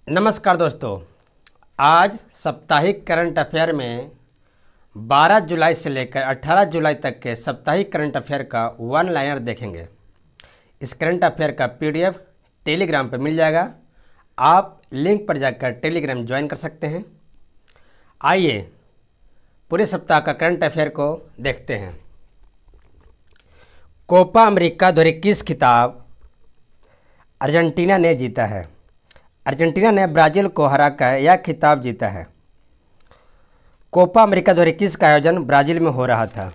नमस्कार दोस्तों। आज साप्ताहिक करंट अफेयर में 12 जुलाई से लेकर 18 जुलाई तक के साप्ताहिक करंट अफेयर का वन लाइनर देखेंगे। इस करंट अफेयर का पीडीएफ टेलीग्राम पर मिल जाएगा। आप लिंक पर जाकर टेलीग्राम ज्वाइन कर सकते हैं। आइए पूरे सप्ताह का करंट अफेयर को देखते हैं। कोपा अमेरिका 2021 खिताब अर्जेंटीना ने जीता है। अर्जेंटीना ने ब्राज़ील को हराकर यह खिताब जीता है। कोपा अमेरिका 2021 का आयोजन ब्राज़ील में हो रहा था।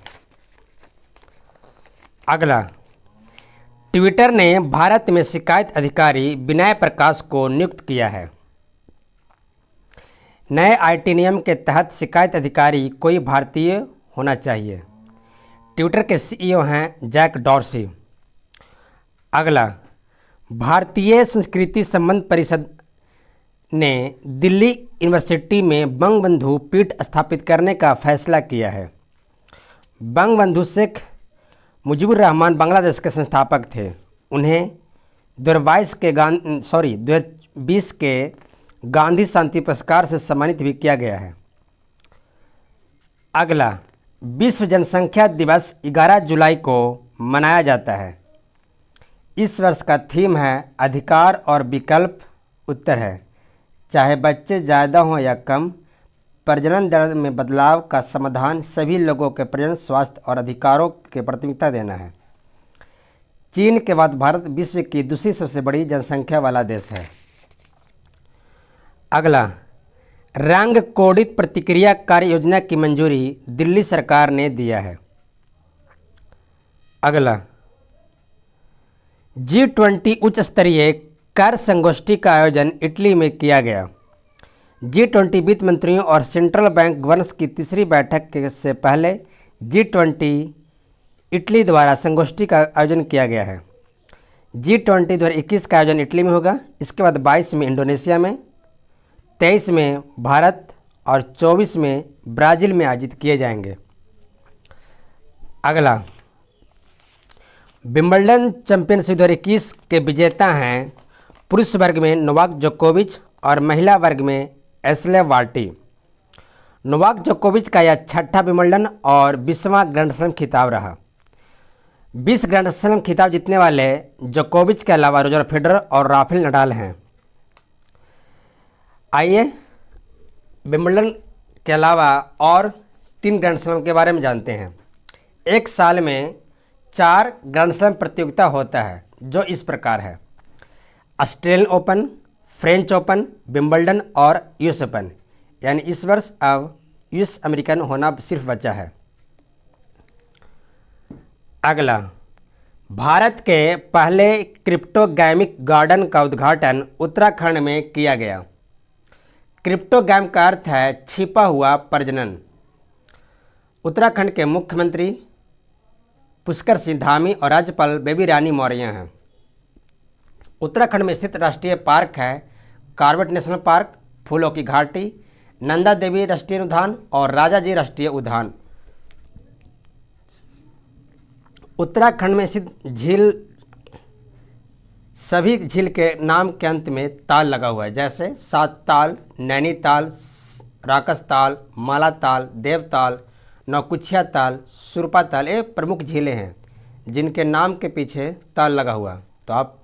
अगला, ट्विटर ने भारत में शिकायत अधिकारी विनय प्रकाश को नियुक्त किया है। नए आईटी नियम के तहत शिकायत अधिकारी कोई भारतीय होना चाहिए। ट्विटर के सीईओ हैं जैक डॉर्सी। अगला, भारतीय संस्कृति संबंध परिषद ने दिल्ली यूनिवर्सिटी में बंगबंधु पीठ स्थापित करने का फैसला किया है। बंगबंधु शेख मुजीबुर रहमान बांग्लादेश के संस्थापक थे। उन्हें 2020 के गांधी शांति पुरस्कार से सम्मानित भी किया गया है। अगला, विश्व जनसंख्या दिवस 11 जुलाई को मनाया जाता है। इस वर्ष का थीम है अधिकार और विकल्प। उत्तर है चाहे बच्चे ज़्यादा हों या कम, प्रजनन दर में बदलाव का समाधान सभी लोगों के प्रजनन स्वास्थ्य और अधिकारों के प्राथमिकता देना है। चीन के बाद भारत विश्व की दूसरी सबसे बड़ी जनसंख्या वाला देश है। अगला, रंग कोडित प्रतिक्रिया कार्य योजना की मंजूरी दिल्ली सरकार ने दिया है। अगला, G20 उच्च स्तरीय कर संगोष्ठी का आयोजन इटली में किया गया। G20 वित्त मंत्रियों और सेंट्रल बैंक गवर्नर्स की तीसरी बैठक से पहले G20 इटली द्वारा संगोष्ठी का आयोजन किया गया है। G20 2021 का आयोजन इटली में होगा। इसके बाद 22 में इंडोनेशिया में, 23 में भारत और 24 में ब्राज़ील में आयोजित किए जाएंगे। अगला, विंबलडन चैंपियनशिप 2021 के विजेता हैं पुरुष वर्ग में नोवाक जोकोविच और महिला वर्ग में एशले बार्टी। नोवाक जोकोविच का यह छठा विंबलडन और 20वां ग्रैंड स्लैम खिताब रहा। 20 ग्रैंड स्लैम खिताब जीतने वाले जोकोविच के अलावा रोजर फेडरर और राफेल नडाल हैं। आइए विंबलडन के अलावा और 3 ग्रैंड स्लैम के बारे में जानते हैं। एक साल में 4 ग्रैंड स्लैम प्रतियोगिता होता है, जो इस प्रकार है: Australian open, French open, Wimbledon और यूएस ओपन। यानी इस वर्ष अब यूएस अमेरिकन होना सिर्फ बचा है। अगला, भारत के पहले क्रिप्टोगैमिक गार्डन का उद्घाटन उत्तराखंड में किया गया। क्रिप्टोगैम का अर्थ है छिपा हुआ प्रजनन। उत्तराखंड के मुख्यमंत्री पुष्कर सिंह धामी और राज्यपाल बेबी रानी मौर्य हैं। उत्तराखंड में स्थित राष्ट्रीय पार्क है कॉर्बेट नेशनल पार्क, फूलों की घाटी, नंदा देवी राष्ट्रीय उद्यान और राजाजी राष्ट्रीय उद्यान। उत्तराखंड में स्थित झील, सभी झील के नाम के अंत में ताल लगा हुआ है, जैसे सात ताल, नैनीताल, राकस ताल, माला ताल, देवताल, नौकुचिया ताल, सुरपा ताल। ये प्रमुख झीलें हैं जिनके नाम के पीछे ताल लगा हुआ। तो आप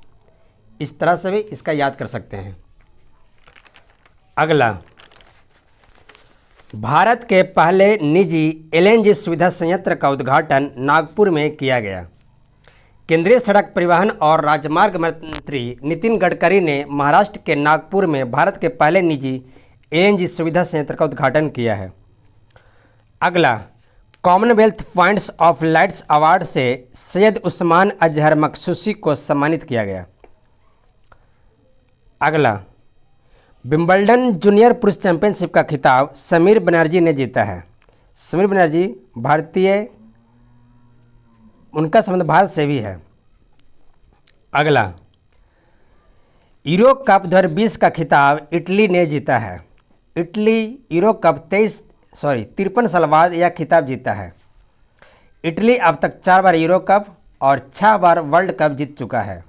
इस तरह से भी इसका याद कर सकते हैं। अगला, भारत के पहले निजी एलएनजी सुविधा संयंत्र का उद्घाटन नागपुर में किया गया। केंद्रीय सड़क परिवहन और राजमार्ग मंत्री नितिन गडकरी ने महाराष्ट्र के नागपुर में भारत के पहले निजी एलएनजी सुविधा संयंत्र का उद्घाटन किया है। अगला, Commonwealth points of lights award से सैयद उस्मान अजहर मखसूसी को सम्मानित किया गया। अगला, विंबलडन जूनियर पुरुष चैंपियनशिप का खिताब समीर बनर्जी ने जीता है। समीर बनर्जी भारतीय, उनका संबंध भारत से भी है। अगला, यूरो कप 2020 का खिताब इटली ने जीता है। इटली यूरो कप 53 साल बाद यह खिताब जीता है। इटली अब तक 4 बार यूरो कप और 6 बार वर्ल्ड कप जीत चुका है।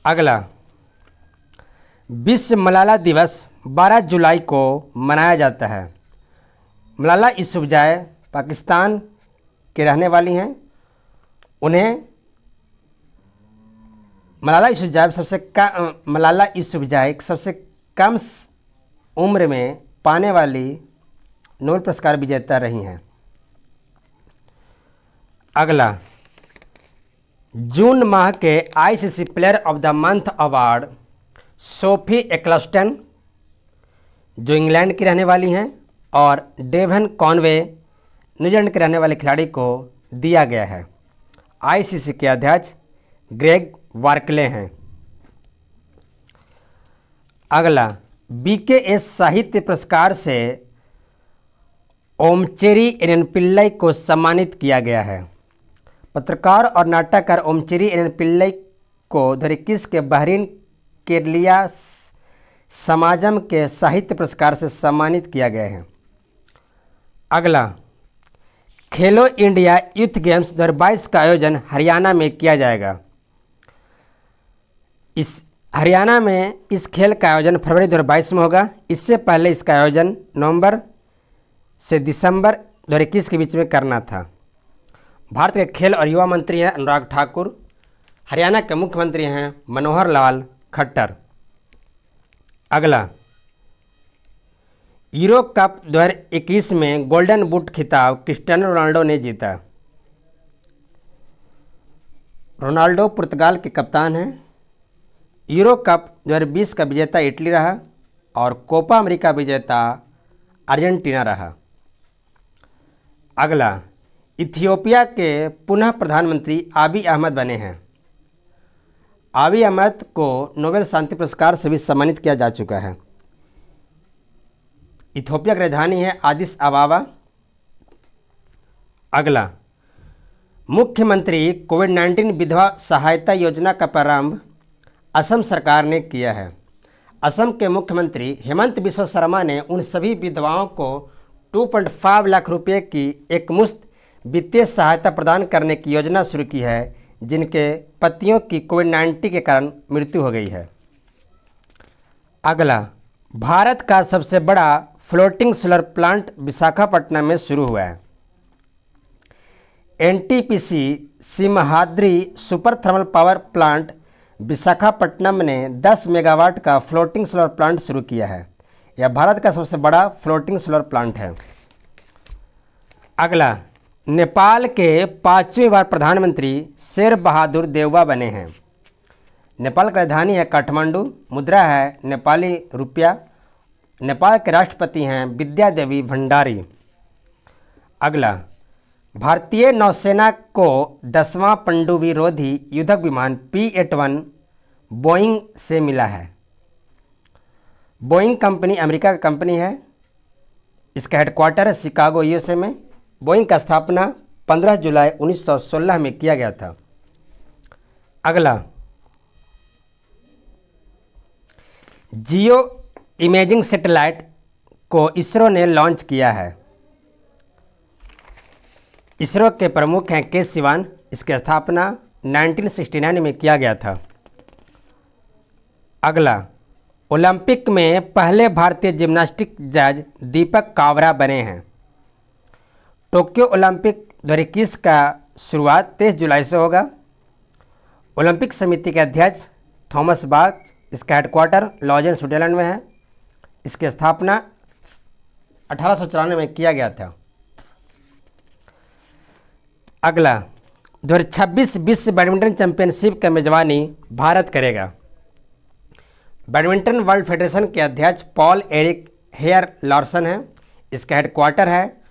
अगला, विश्व मलाला दिवस 12 जुलाई को मनाया जाता है। मलाला यूसुफजई पाकिस्तान के रहने वाली हैं। उन्हें मलाला यूसुफजई सबसे कम उम्र में पाने वाली नोबेल पुरस्कार विजेता रही हैं। अगला, जून माह के ICC player of the month award Sophie Ecclestone, जो इंग्लैंड की रहने वाली हैं, और डेवन कॉनवे, न्यूजीलैंड के रहने वाले खिलाड़ी को दिया गया है। आईसीसी के अध्यक्ष ग्रेग वार्कले हैं। अगला, बीकेएस साहित्य पुरस्कार से ओमचेरी एरन को सम्मानित किया गया है। पत्रकार और नाटककार ओमचेरी एरन को 2021 के बहरीन केरलिया समाजम के साहित्य पुरस्कार से सम्मानित किया गया है। अगला, खेलो इंडिया यूथ गेम्स 2022 का आयोजन हरियाणा में किया जाएगा। हरियाणा में इस खेल का आयोजन फरवरी 2022 में होगा। इससे पहले इसका आयोजन नवंबर से दिसंबर 2021 के बीच में करना था। भारत के खेल और युवा मंत्री हैं अनुराग ठाकुर। हरियाणा के मुख्यमंत्री हैं मनोहर लाल खट्टर। अगला, यूरो कप 2021 में गोल्डन बूट खिताब क्रिस्टियानो रोनाल्डो ने जीता। रोनाल्डो पुर्तगाल के कप्तान हैं। यूरो कप 2020 का विजेता इटली रहा और कोपा अमेरिका विजेता अर्जेंटीना रहा। अगला, इथियोपिया के पुनः प्रधानमंत्री आबी अहमद बने हैं। आबी अहमद को नोबेल शांति पुरस्कार से भी सम्मानित किया जा चुका है। इथियोपिया की राजधानी है आदिस अबाबा। अगला, मुख्यमंत्री कोविड-19 विधवा सहायता योजना का प्रारंभ असम सरकार ने किया है। असम के मुख्यमंत्री हेमंत बिस्वा शर्मा ने उन सभी विधवाओं को 2.5 लाख रुपए की एकमुश्त वित्तीय सहायता प्रदान करने की योजना शुरू की है जिनके पतियों की कोविड-19 के कारण मृत्यु हो गई है। अगला, भारत का सबसे बड़ा फ्लोटिंग सोलर प्लांट विशाखापट्टनम में शुरू हुआ है। NTPC Simhadri super thermal power plant Visakhapatnam ने 10 मेगावाट का फ्लोटिंग सोलर प्लांट शुरू किया है। यह भारत का सबसे बड़ा फ्लोटिंग सोलर प्लांट है। अगला, नेपाल के 5वीं बार प्रधानमंत्री शेर बहादुर देउवा बने हैं। नेपाल की राजधानी है काठमांडू। मुद्रा है नेपाली रुपया। नेपाल के राष्ट्रपति हैं विद्या देवी भंडारी। अगला, भारतीय नौसेना को 10वां पनडुब्बी युद्धक विमान P-81 बोइंग से मिला है। बोइंग कंपनी अमेरिका की कंपनी है। इसका हेडक्वार्टर है शिकागो यूएसए में। बोइंग का स्थापना 15 जुलाई 1916 में किया गया था। अगला, जियो इमेजिंग सैटेलाइट को इसरो ने लॉन्च किया है। इसरो के प्रमुख हैं के सिवान। इसकी स्थापना 1969 में किया गया था। अगला, ओलंपिक में पहले भारतीय जिम्नास्टिक जज दीपक कावरा बने हैं। टोक्यो ओलंपिक 2021 का शुरुआत 23 जुलाई से होगा। ओलंपिक समिति के अध्यक्ष थॉमस बाच। इसका हेडक्वार्टर लॉजेन स्विट्जरलैंड में है। इसकी स्थापना 1894 में किया गया था। अगला, 2026 विश्व बैडमिंटन चैंपियनशिप की मेजबानी भारत करेगा। बैडमिंटन वर्ल्ड फेडरेशन के अध्यक्ष पॉल एरिक हेयर लॉर्सन हैं। इसका हेडक्वार्टर है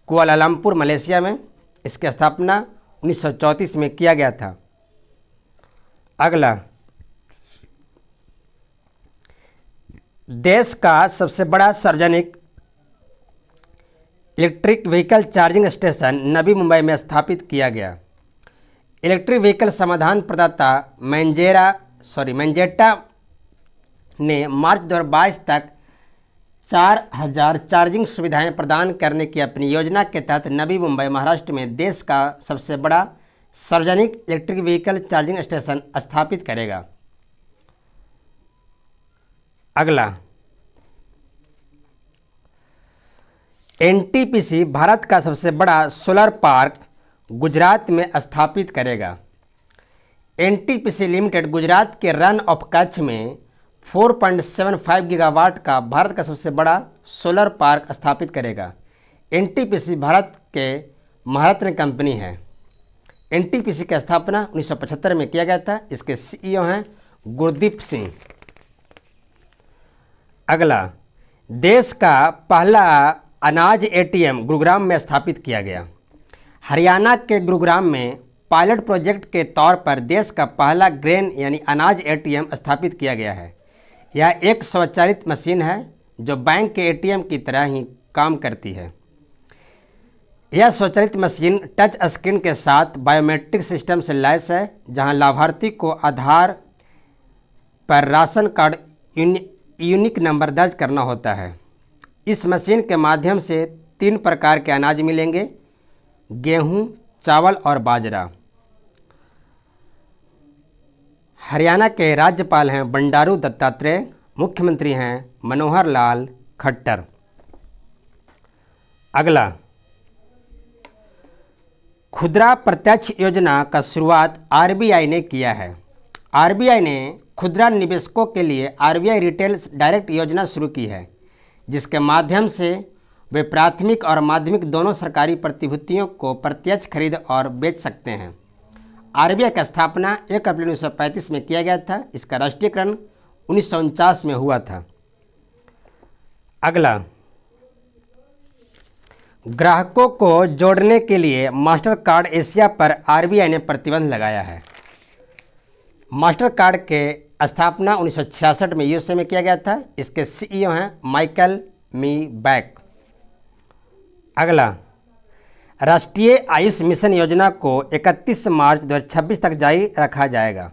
कुआलालंपुर मलेशिया में। इसकी स्थापना 1934 में किया गया था। अगला, देश का सबसे बड़ा सार्वजनिक electric vehicle charging station Navi Mumbai में स्थापित किया गया। इलेक्ट्रिक व्हीकल समाधान प्रदाता मैंजेटा ने मार्च 2022 तक 4000 चार्जिंग सुविधाएं प्रदान करने की अपनी योजना के तहत नवी मुंबई महाराष्ट्र में देश का सबसे बड़ा सार्वजनिक इलेक्ट्रिक व्हीकल चार्जिंग स्टेशन स्थापित करेगा। अगला, एनटीपीसी भारत का सबसे बड़ा सोलर पार्क गुजरात में स्थापित करेगा। एनटीपीसी लिमिटेड गुजरात के रन ऑफ कच्छ में 4.75 गीगावाट का भारत का सबसे बड़ा सोलर पार्क स्थापित करेगा। एनटीपीसी भारत के महारत्न कंपनी है। एनटीपीसी की स्थापना 1975 में किया गया था। इसके सीईओ हैं गुरदीप सिंह। अगला, देश का पहला अनाज एटीएम गुरुग्राम में स्थापित किया गया। हरियाणा के गुरुग्राम में पायलट प्रोजेक्ट के तौर पर देश का पहला ग्रेन यानी अनाज एटीएम स्थापित किया गया है। यह एक स्वचालित मशीन है जो बैंक के एटीएम की तरह ही काम करती है। यह स्वचालित मशीन टच स्क्रीन के साथ बायोमेट्रिक सिस्टम से लैस है, जहां लाभार्थी को आधार पर राशन कार्ड यूनिक नंबर दर्ज करना होता है। इस मशीन के माध्यम से 3 प्रकार के अनाज मिलेंगे: गेहूं, चावल और बाजरा। हरियाणा के राज्यपाल हैं बंडारू दत्तात्रेय, मुख्यमंत्री हैं मनोहर लाल खट्टर। अगला, खुदरा प्रत्यक्ष योजना का शुरुआत आरबीआई ने किया है। आरबीआई ने खुदरा निवेशकों के लिए आरबीआई रिटेल डायरेक्ट योजना शुरू की है, जिसके माध्यम से वे प्राथमिक और माध्यमिक दोनों सरकारी प्रतिभूतियों को प्रत्यक्ष खरीद और बेच सकते हैं। आरबीआई की स्थापना 1 अप्रैल 1935 में किया गया था। इसका राष्ट्रीयकरण 1949 में हुआ था। अगला, ग्राहकों को जोड़ने के लिए मास्टर कार्ड एशिया पर आरबीआई ने प्रतिबंध लगाया है। मास्टर कार्ड के स्थापना 1966 में यूएसए में किया गया था। इसके सीईओ हैं माइकल मी बैक। अगला, राष्ट्रीय आयुष मिशन योजना को 31 मार्च 2026 तक जारी रखा जाएगा।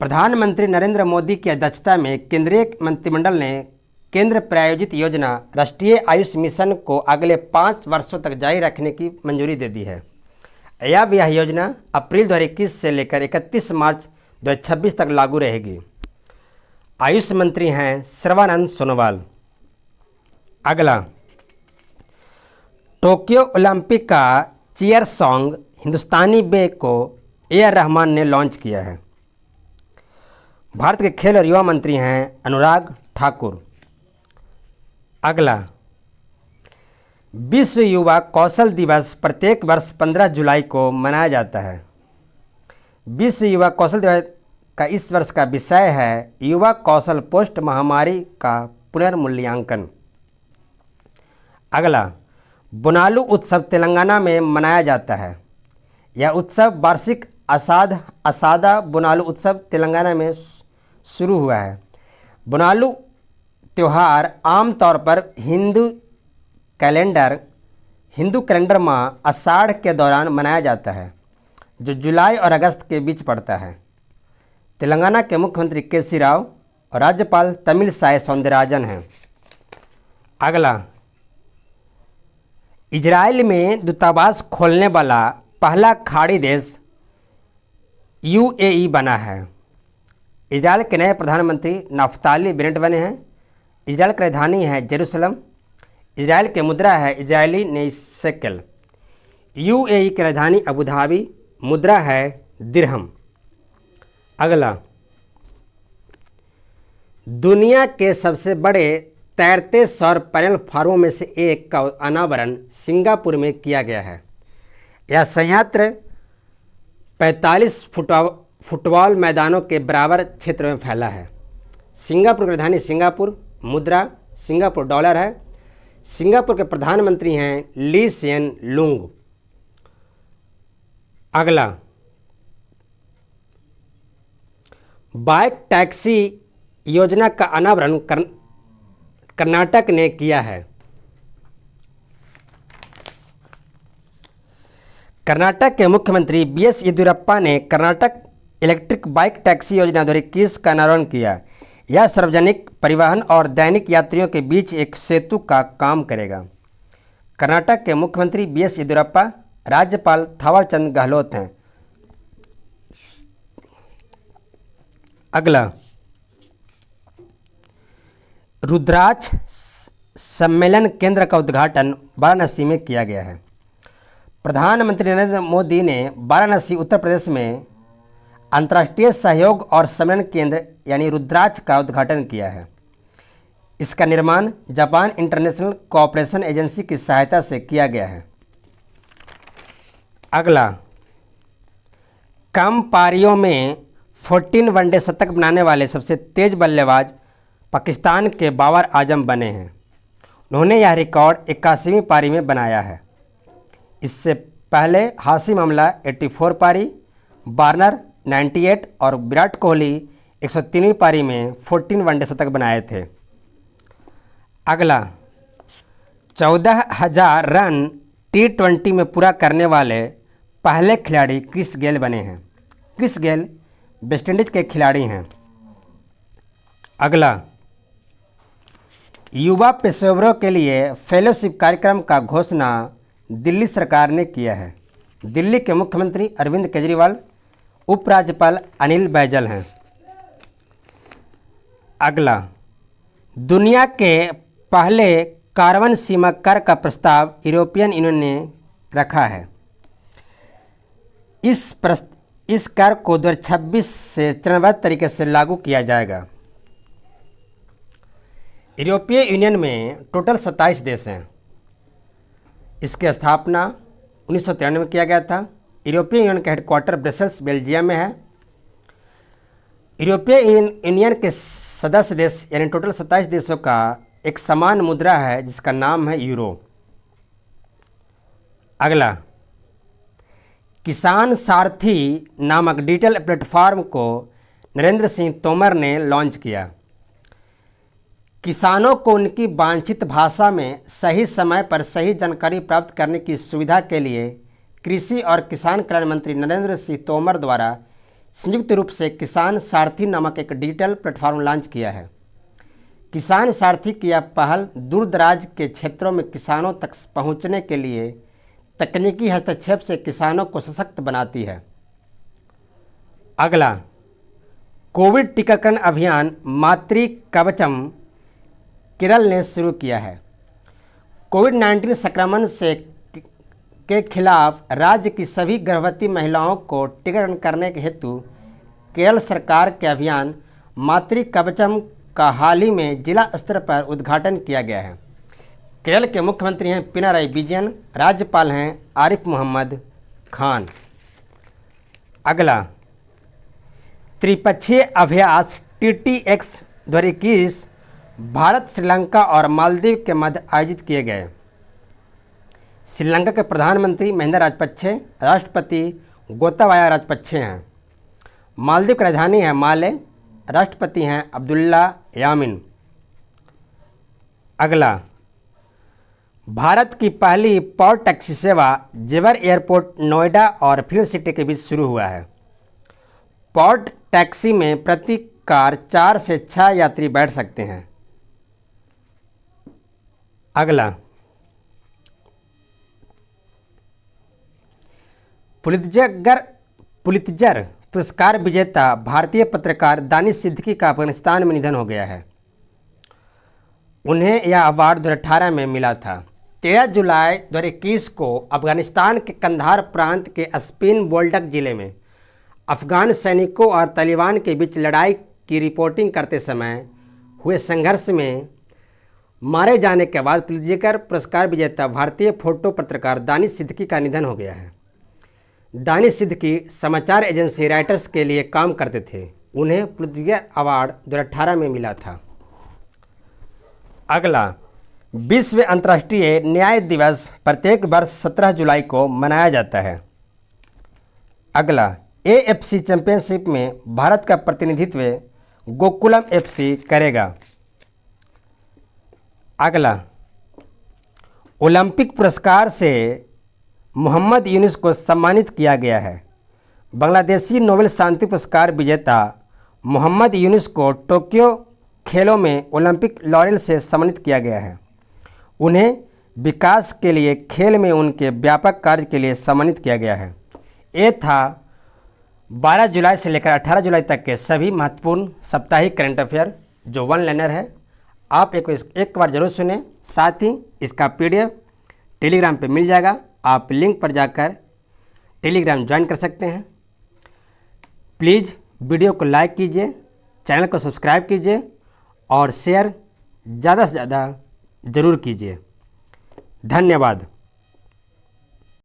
प्रधानमंत्री नरेंद्र मोदी की अध्यक्षता में केंद्रीय मंत्रिमंडल ने केंद्र प्रायोजित योजना राष्ट्रीय आयुष मिशन को अगले 5 वर्षों तक जारी रखने की मंजूरी दे दी है। यह योजना अप्रैल 2021 से लेकर 31 मार्च 2026 तक लागू रहेगी। आयुष मंत्री हैं सर्बानंद सोनोवाल। अगला, टोक्यो ओलंपिक का चीयर सॉन्ग हिंदुस्तानी बे को ए.आर. रहमान ने लॉन्च किया है। भारत के खेल और युवा मंत्री हैं अनुराग ठाकुर। अगला, विश्व युवा कौशल दिवस प्रत्येक वर्ष 15 जुलाई को मनाया जाता है। विश्व युवा कौशल दिवस का इस वर्ष का विषय है युवा कौशल पोस्ट महामारी का पुनर्मूल्यांकन। अगला, बुनालू उत्सव तेलंगाना में मनाया जाता है। यह उत्सव वार्षिक असादा बुनालू उत्सव तेलंगाना में शुरू हुआ है। बुनालू त्यौहार आमतौर पर हिंदू कैलेंडर माह आषाढ़ के दौरान मनाया जाता है, जो जुलाई और अगस्त के बीच पड़ता है। तेलंगाना के मुख्यमंत्री केसी राव और राज्यपाल तमिलसाई सौंदरराजन हैं। अगला, इजराइल में दूतावास खोलने वाला पहला खाड़ी देश यूएई बना है। इजराइल के नए प्रधानमंत्री नाफ्ताली बेनेट बने हैं। इजराइल की राजधानी है जेरूसलम। इजराइल की मुद्रा है इजरायली शेकेल। यूएई की राजधानी अबू धाबी। मुद्रा है दिरहम। अगला, दुनिया के सबसे बड़े तैरते सौर पैनल फार्मों में से एक का अनावरण सिंगापुर में किया गया है। यह संयंत्र 45 फुटबॉल मैदानों के बराबर क्षेत्र में फैला है। सिंगापुर की राजधानी सिंगापुर। मुद्रा सिंगापुर डॉलर है। सिंगापुर के प्रधानमंत्री हैं ली सिएन लुंग। अगला, बाइक टैक्सी योजना का अनावरण कर्नाटक ने किया है। कर्नाटक के मुख्यमंत्री बीएस येदियुरप्पा ने कर्नाटक इलेक्ट्रिक बाइक टैक्सी योजना 2021 का अनावरण किया। यह सार्वजनिक परिवहन और दैनिक यात्रियों के बीच एक सेतु का काम करेगा। कर्नाटक के मुख्यमंत्री बीएस येदियुरप्पा, राज्यपाल थावरचंद गहलोत हैं। अगला, रुद्राक्ष सम्मेलन केंद्र का उद्घाटन वाराणसी में किया गया है। प्रधानमंत्री नरेंद्र मोदी ने वाराणसी उत्तर प्रदेश में अंतर्राष्ट्रीय सहयोग और सम्मेलन केंद्र यानी रुद्राक्ष का उद्घाटन किया है। इसका निर्माण जापान इंटरनेशनल कोऑपरेशन एजेंसी की सहायता से किया गया है। अगला, कम पारियों में 14 वनडे शतक बनाने वाले सबसे तेज बल्लेबाज पाकिस्तान के बाबर आजम बने हैं। उन्होंने यह रिकॉर्ड 81वीं पारी में बनाया है। इससे पहले हाशिम अमला 84 पारी, वार्नर 98 और विराट कोहली 103वीं पारी में 14 वनडे शतक बनाए थे। अगला, 14,000 रन T20 में पूरा करने वाले पहले खिलाड़ी क्रिस गेल बने हैं। क्रिस गेल वेस्टइंडीज के खिलाड़ी हैं। अगला, युवा पेशेवरों के लिए फेलोशिप कार्यक्रम का घोषणा दिल्ली सरकार ने किया है। दिल्ली के मुख्यमंत्री अरविंद केजरीवाल, उपराज्यपाल अनिल बैजल हैं। अगला, दुनिया के पहले कार्बन सीमा कर का प्रस्ताव यूरोपियन यूनियन ने रखा है। इस कर को 2026 से चरणबद्ध तरीके से लागू किया जाएगा। यूरोपीय यूनियन में टोटल 27 देश हैं। इसकी स्थापना 1993 में किया गया था। यूरोपीय यूनियन का हेडक्वार्टर ब्रसेल्स बेल्जियम में है। यूरोपीय यूनियन के सदस्य देश यानी टोटल 27 देशों का एक समान मुद्रा है जिसका नाम है यूरो। अगला, किसान सारथी नामक डिजिटल प्लेटफॉर्म को नरेंद्र सिंह तोमर ने लॉन्च किया। किसानों को उनकी वांछित भाषा में सही समय पर सही जानकारी प्राप्त करने की सुविधा के लिए कृषि और किसान कल्याण मंत्री नरेंद्र सिंह तोमर द्वारा संयुक्त रूप से किसान सारथी नामक एक डिजिटल प्लेटफॉर्म लॉन्च किया है। किसान सारथी की यह पहल दूर दराज के क्षेत्रों में किसानों तक पहुंचने के लिए तकनीकी हस्तक्षेप से किसानों को सशक्त बनाती है। अगला, कोविड टीकाकरण अभियान मातृ कवचम केरल ने शुरू किया है। कोविड-19 संक्रमण के खिलाफ राज्य की सभी गर्भवती महिलाओं को टीकाकरण करने के हेतु केरल सरकार के अभियान मातृ कवचम का हाल ही में जिला स्तर पर उद्घाटन किया गया है। केरल के मुख्यमंत्री हैं पिनाराई विजयन, राज्यपाल हैं आरिफ मोहम्मद खान। अगला, त्रिपक्षीय अभ्यास TTX 2021 भारत, श्रीलंका और मालदीव के मध्य आयोजित किए गए। श्रीलंका के प्रधानमंत्री महिंदा राजपक्षे, राष्ट्रपति गोताबाया राजपक्षे हैं। मालदीव की राजधानी है माले, राष्ट्रपति हैं अब्दुल्ला यामीन। अगला, भारत की पहली पॉड टैक्सी सेवा जेवर एयरपोर्ट नोएडा और फिल्म सिटी के बीच शुरू हुआ है। पॉड टैक्सी में प्रति कार 4 से 6 यात्री बैठ सकते हैं। अगला, पुलित्जर पुरस्कार विजेता भारतीय पत्रकार दानिश सिद्दीकी का अफगानिस्तान में निधन हो गया है। उन्हें यह अवार्ड 2018 में मिला था। 13 जुलाई 2021 को अफगानिस्तान के कंधार प्रांत के स्पिन बोल्डक जिले में अफगान सैनिकों और तालिबान के बीच लड़ाई की रिपोर्टिंग करते समय हुए संघर्ष में मारे जाने के बाद पुलित्जर पुरस्कार विजेता भारतीय फोटो पत्रकार दानिश सिद्दीकी का निधन हो गया है। दानिश सिद्दीकी समाचार एजेंसी राइटर्स के लिए काम करते थे। उन्हें पुलित्जर अवार्ड 2018 में मिला था। अगला, विश्व अंतर्राष्ट्रीय न्याय दिवस प्रत्येक वर्ष 17 जुलाई को मनाया जाता है। अगला, AFC चैंपियनशिप में भारत का प्रतिनिधित्व गोकुलम FC करेगा। अगला, ओलंपिक पुरस्कार से मोहम्मद यूनुस को सम्मानित किया गया है। बांग्लादेशी नोबेल शांति पुरस्कार विजेता मोहम्मद यूनुस को टोक्यो खेलों में ओलंपिक लॉरेल से सम्मानित किया गया है। उन्हें विकास के लिए खेल में उनके व्यापक कार्य के लिए सम्मानित किया गया है। ये था 12 जुलाई से लेकर 18 जुलाई तक के सभी महत्वपूर्ण साप्ताहिक करंट अफेयर जो वन लाइनर है। आप एक बार ज़रूर सुने। साथ ही इसका PDF टेलीग्राम पे मिल जाएगा, आप लिंक पर जाकर टेलीग्राम ज्वाइन कर सकते हैं। प्लीज़ वीडियो को लाइक कीजिए, चैनल को सब्सक्राइब कीजिए और शेयर ज़्यादा से ज़्यादा ज़रूर कीजिए। धन्यवाद।